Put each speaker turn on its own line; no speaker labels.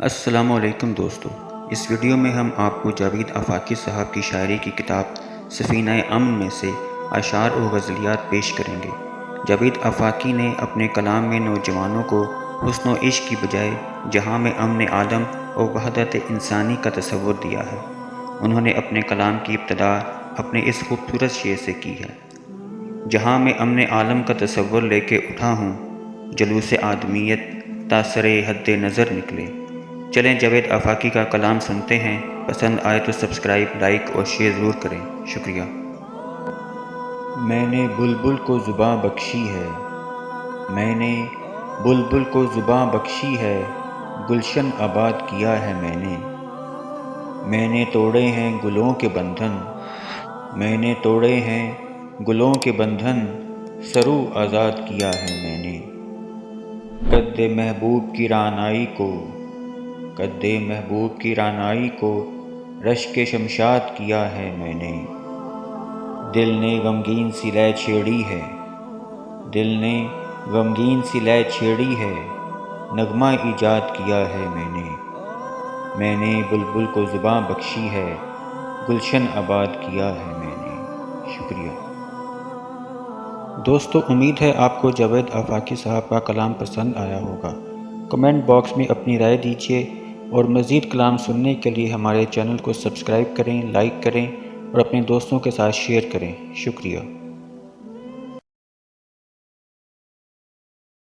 السلام علیکم دوستو، اس ویڈیو میں ہم آپ کو جاوید آفاقی صاحب کی شاعری کی کتاب سفینہ امن میں سے اشعار و غزلیات پیش کریں گے۔ جاوید آفاقی نے اپنے کلام میں نوجوانوں کو حسن و عشق کی بجائے جہاں میں امن عالم اور وحدت انسانی کا تصور دیا ہے۔ انہوں نے اپنے کلام کی ابتدا اپنے اس خوبصورت شعر سے کی ہے: جہاں میں امن عالم کا تصور لے کے اٹھا ہوں، جلوس آدمیت تاثر حد نظر نکلے۔ چلیں جاوید آفاقی کا کلام سنتے ہیں۔ پسند آئے تو سبسکرائب، لائک اور شیئر ضرور کریں۔ شکریہ۔
میں نے بلبل کو زباں بخشی ہے، میں نے بلبل کو زباں بخشی ہے، گلشن آباد کیا ہے میں نے توڑے ہیں گلوں کے بندھن، میں نے توڑے ہیں گلوں کے بندھن، سرو آزاد کیا ہے میں نے۔ قد محبوب کی رعنائی کو، قد محبوب کی رعنائی کو، رشک شمشاد کیا ہے میں نے۔ دل نے غمگین سی لے چھیڑی ہے، دل نے غمگین سی لے چھیڑی ہے، نغمہ ایجاد کیا ہے میں نے بلبل کو زباں بخشی ہے، گلشن آباد کیا ہے میں نے۔ شکریہ
دوستو، امید ہے آپ کو جاوید آفاقی صاحب کا کلام پسند آیا ہوگا۔ کمنٹ باکس میں اپنی رائے دیجیے اور مزید کلام سننے کے لیے ہمارے چینل کو سبسکرائب کریں، لائک کریں اور اپنے دوستوں کے ساتھ شیئر کریں۔ شکریہ۔